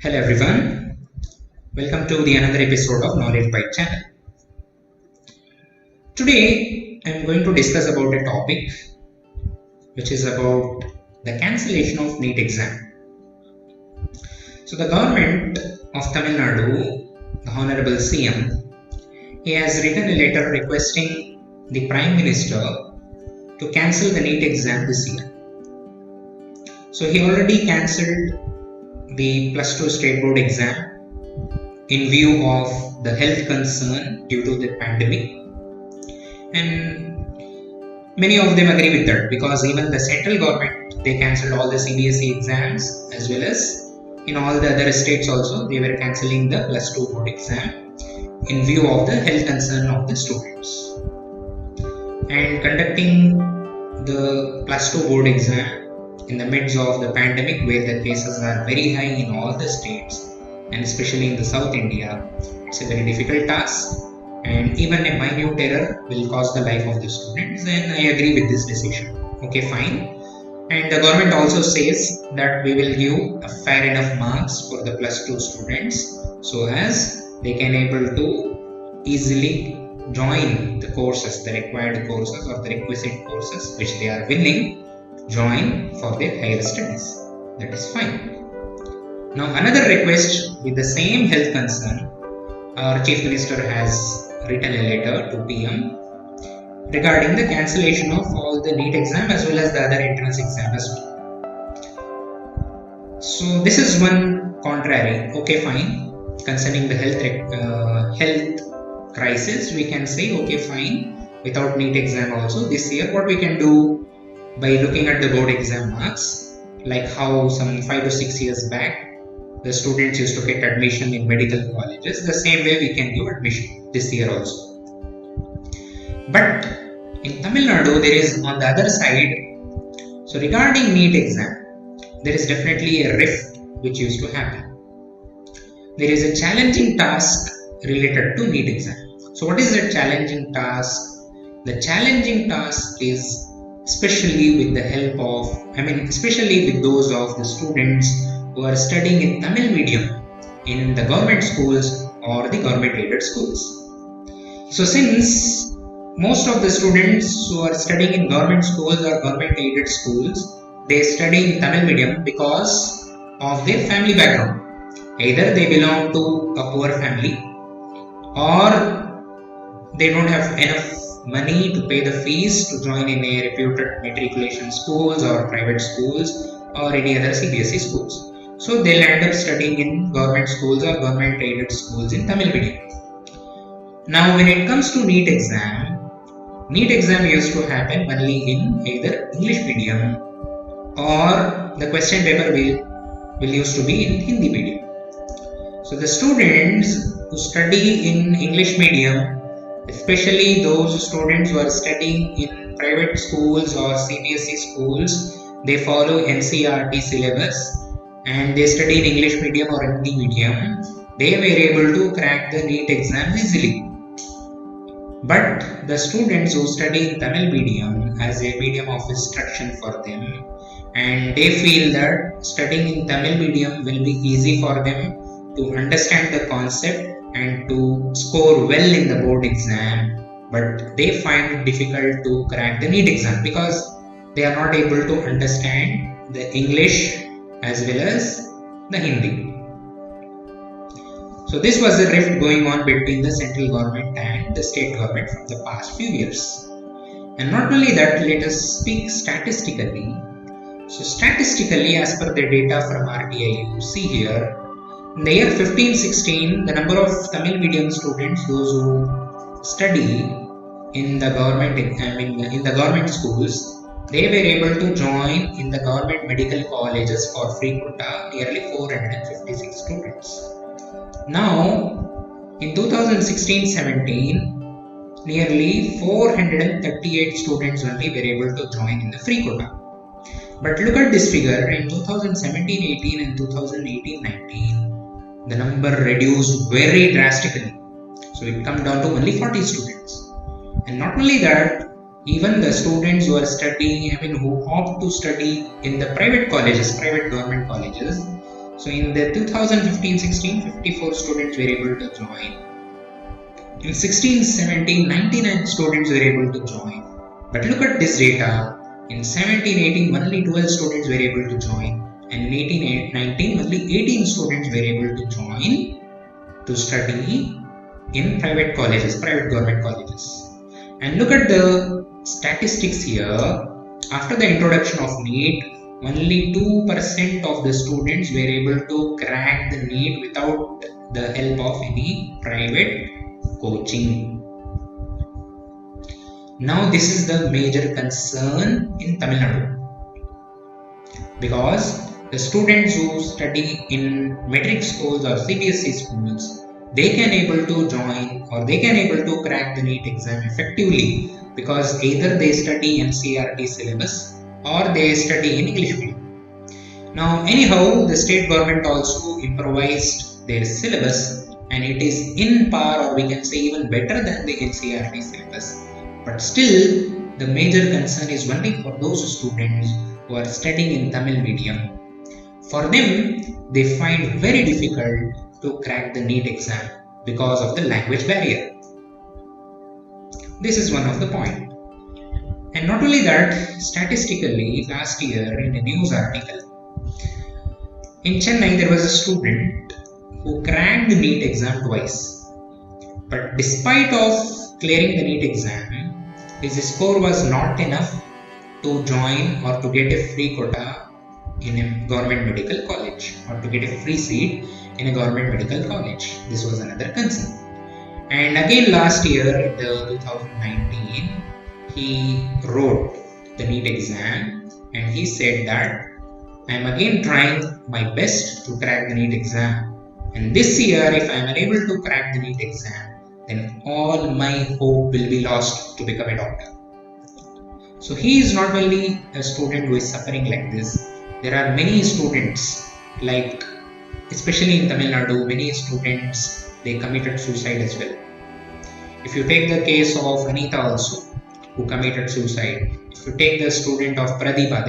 Hello everyone, welcome to the another episode of Knowledge Byte channel. Today I am going to discuss about a topic which is about the cancellation of NEET exam. So the government of Tamil Nadu, the Honorable CM, he has written a letter requesting the Prime Minister to cancel the NEET exam this year. So he already cancelled the plus 2 state board exam in view of the health concern due to the pandemic, and many of them agree with that because even the central government, they cancelled all the CBSE exams, as well as in all the other states also they were cancelling the plus 2 board exam in view of the health concern of the students, and conducting the plus 2 board exam in the midst of the pandemic where the cases are very high in all the states and especially in the South India. It's a very difficult task, and even a minute error will cost the life of the students, and I agree with this decision. Okay, fine. And the government also says that we will give a fair enough marks for the plus 2 students so as they can able to easily join the courses, the required courses or the requisite courses which they are willing join for their higher studies. That is fine. Now another request with the same health concern, our Chief Minister has written a letter to PM regarding the cancellation of all the NEET exam as well as the other entrance exam as well. So this is one contrary. Okay, fine. Concerning the health crisis, we can say okay, fine. Without NEET exam also this year, what we can do by looking at the board exam marks, like how some 5 to 6 years back the students used to get admission in medical colleges, the same way we can give admission this year also. But in Tamil Nadu there is on the other side, so regarding NEET exam, there is definitely a rift which used to happen. There is a challenging task related to NEET exam. So what is the challenging task? The challenging task is especially with the help of, especially with those of the students who are studying in Tamil medium in the government schools or the government aided schools. So since most of the students who are studying in government schools or government aided schools, they study in Tamil medium because of their family background. Either they belong to a poor family or they don't have enough money to pay the fees to join in a reputed matriculation schools or private schools or any other CBSE schools. So they'll end up studying in government schools or government aided schools in Tamil medium. Now when it comes to NEET exam used to happen only in either English medium or the question paper will used to be in Hindi medium. So the students who study in English medium, especially those students who are studying in private schools or CBSE schools, they follow NCERT syllabus and they study in English medium or Hindi medium, they were able to crack the NEET exam easily. But the students who study in Tamil medium as a medium of instruction for them, and they feel that studying in Tamil medium will be easy for them to understand the concept and to score well in the board exam, but they find it difficult to crack the NEET exam because they are not able to understand the English as well as the Hindi. So this was the rift going on between the central government and the state government from the past few years. And not only that, let us speak statistically. So statistically, as per the data from RTI, you see here, in the year 15-16, the number of Tamil medium students, those who study in the government, in the government schools, they were able to join in the government medical colleges for free quota, nearly 456 students. Now, in 2016-17, nearly 438 students only were able to join in the free quota. But look at this figure, in 2017-18 and 2018-19, the number reduced very drastically. So it comes down to only 40 students. And not only that, even the students who are studying, who opt to study in the private colleges, private government colleges, So in the 2015-16, 54 students were able to join. In 16-17, 99 students were able to join. But look at this data. In 17-18, only 12 students were able to join. And in 18-19, only 18 students were able to join to study in private colleges, private government colleges. And look at the statistics here. After the introduction of NEET, only 2% of the students were able to crack the NEET without the help of any private coaching. Now this is the major concern in Tamil Nadu, because the students who study in metric schools or CBSE schools, they can able to join or they can able to crack the NEET exam effectively, because either they study NCERT syllabus or they study in English medium. Now anyhow, the state government also improvised their syllabus, and it is in par, or we can say even better than the NCERT syllabus. But still, the major concern is only for those students who are studying in Tamil medium. For them, they find very difficult to crack the NEET exam because of the language barrier. This is one of the points. And not only that, statistically, last year in a news article, in Chennai there was a student who cracked the NEET exam twice. But despite of clearing the NEET exam, his score was not enough to join or to get a free quota in a government medical college, or to get a free seat in a government medical college. This was another concern. And again last year, in the 2019, he wrote the NEET exam and he said that I am again trying my best to crack the NEET exam, and this year if I am unable to crack the NEET exam, then all my hope will be lost to become a doctor. So he is not only a student who is suffering like this. There are many students, like especially in Tamil Nadu, many students, they committed suicide as well. If you take the case of Anita also, who committed suicide. If you take the student of Pradeepa,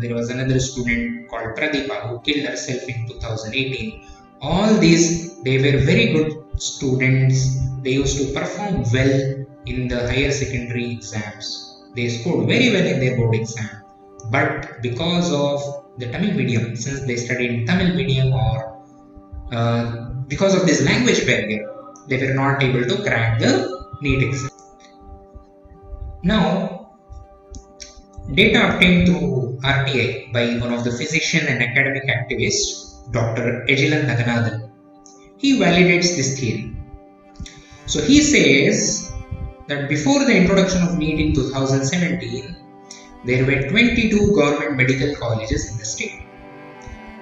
there was another student called Pradeepa who killed herself in 2018. All these, they were very good students. They used to perform well in the higher secondary exams. They scored very well in their board exam. But because of the Tamil medium, since they studied in Tamil medium, or because of this language barrier, they were not able to crack the NEET exam. Now, data obtained through RTI by one of the physician and academic activists, Dr. Ejilan Naganathan, he validates this theory. So he says that before the introduction of NEET in 2017, there were 22 government medical colleges in the state.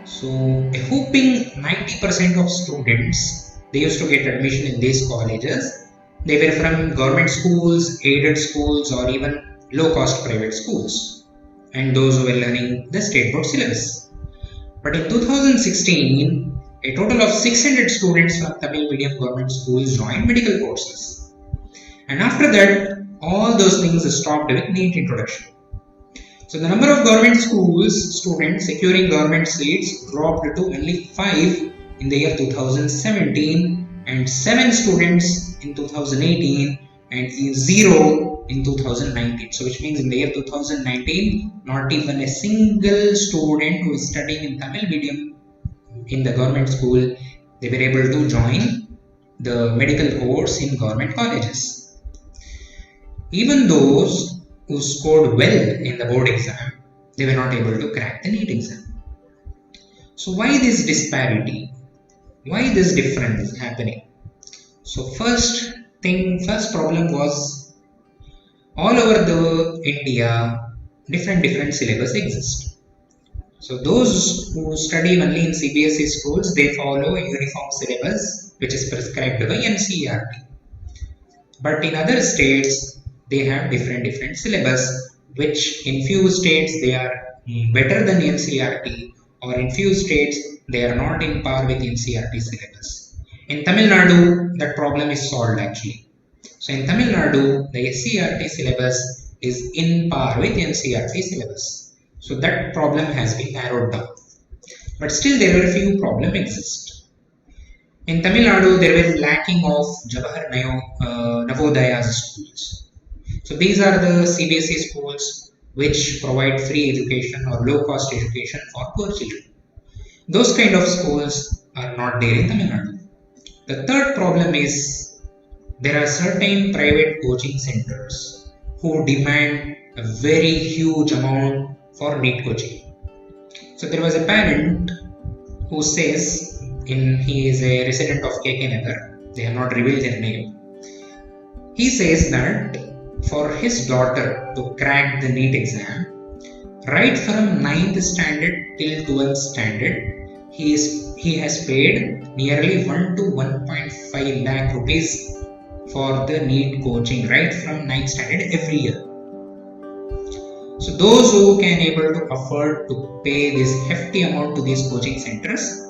So a whopping 90% of students, they used to get admission in these colleges. They were from government schools, aided schools, or even low-cost private schools, and those who were learning the state board syllabus. But in 2016, a total of 600 students from Tamil medium government schools joined medical courses. And after that, all those things stopped with NEET introduction. So the number of government schools students securing government seats dropped to only 5 in the year 2017, and 7 students in 2018, and 0 in 2019. So which means in the year 2019, not even a single student who is studying in Tamil medium in the government school, they were able to join the medical course in government colleges. Even those who scored well in the board exam, they were not able to crack the NEET exam. So why this disparity? Why this difference is happening? So first problem was, all over the India, different syllabus exist. So those who study only in CBSE schools, they follow a uniform syllabus which is prescribed by NCERT. But in other states, they have different syllabus, which in few states they are better than NCERT, or in few states they are not in par with NCERT syllabus. In Tamil Nadu, that problem is solved actually. So in Tamil Nadu, the SCERT syllabus is in par with NCERT syllabus. So that problem has been narrowed down. but still there were a few problems exist. In Tamil Nadu, there were lacking of Navodaya schools. So these are the CBSE schools which provide free education or low cost education for poor children. Those kind of schools are not there in Tamil Nadu. The third problem is there are certain private coaching centers who demand a very huge amount for NEET coaching. So there was a parent who says, he is a resident of KK Nagar, they have not revealed their name. He says that for his daughter to crack the NEET exam, right from 9th standard till 12th standard, he has paid nearly 1 to 1.5 lakh rupees for the NEET coaching right from 9th standard every year. So those who can able to afford to pay this hefty amount to these coaching centers,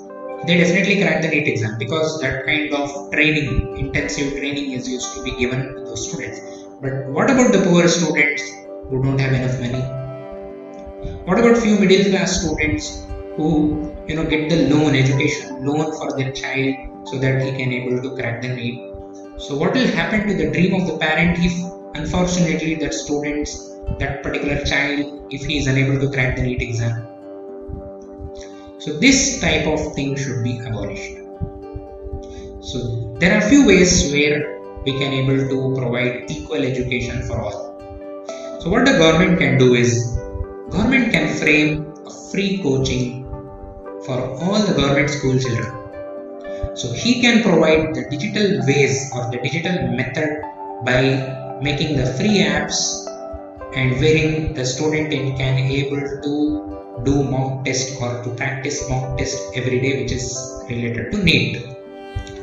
they definitely crack the NEET exam, because that kind of training, intensive training is used to be given to those students. But what about the poor students who don't have enough money? What about few middle class students who get the education loan for their child so that he can able to crack the NEET? So what will happen to the dream of the parent if unfortunately that particular child, if he is unable to crack the NEET exam? So this type of thing should be abolished. So there are few ways where we can able to provide equal education for all. So what the government can do is, government can frame a free coaching for all the government school children. So he can provide the digital ways or the digital method by making the free apps, and wherein the student can able to do mock test or to practice mock test every day, which is related to NEET.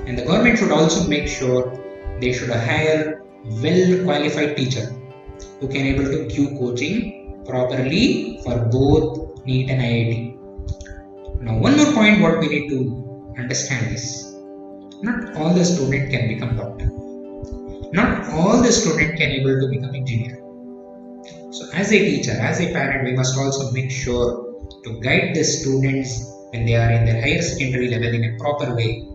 And the government should also make sure they should hire well qualified teacher who can able to give coaching properly for both NEET and IIT. Now one more point what we need to understand is, not all the student can become doctor. Not all the student can able to become engineer. So as a teacher, as a parent, we must also make sure to guide the students when they are in their higher secondary level in a proper way,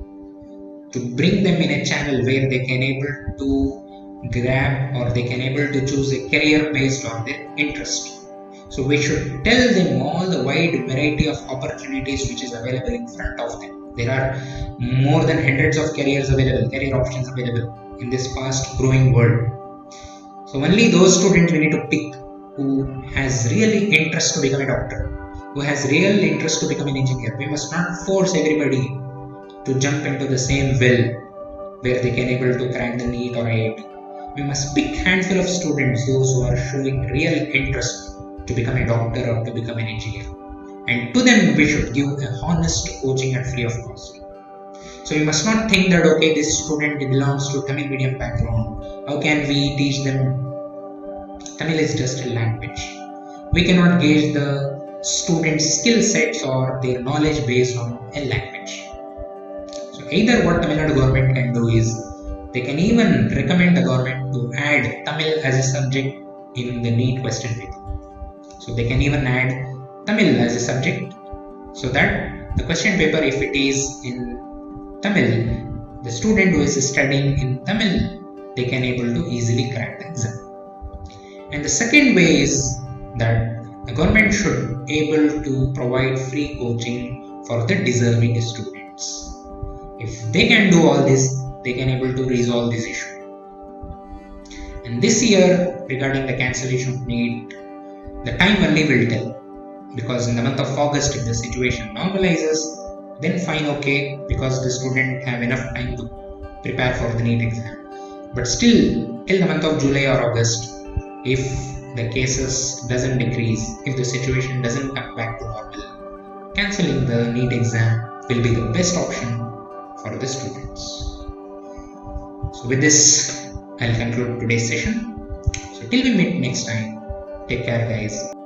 to bring them in a channel where they can able to grab or they can able to choose a career based on their interest. So we should tell them all the wide variety of opportunities which is available in front of them. There are more than hundreds of career options available in this fast growing world. So only those students we need to pick who has really interest to become a doctor, who has real interest to become an engineer. We must not force everybody to jump into the same well where they can able to crack the NEET or IIT. We must pick handful of students, those who are showing real interest to become a doctor or to become an engineer. And to them we should give a honest coaching at free of cost. So we must not think that okay, this student belongs to Tamil medium background, how can we teach them? Tamil is just a language. We cannot gauge the students' skill sets or their knowledge based on a language. So either what Tamil Nadu government can do is, they can even recommend the government to add Tamil as a subject in the NEET question paper. So they can even add Tamil as a subject, so that the question paper, if it is in Tamil, the student who is studying in Tamil, they can able to easily crack the exam. And the second way is that the government should able to provide free coaching for the deserving students. If they can do all this, they can able to resolve this issue. And this year, regarding the cancellation of NEET, the time only will tell. Because in the month of August, if the situation normalizes, then fine, okay, because the student have enough time to prepare for the NEET exam. But still, till the month of July or August, if the cases doesn't decrease, if the situation doesn't come back to normal, cancelling the NEET exam will be the best option for the students. So with this, I'll conclude today's session. So till we meet next time, take care guys.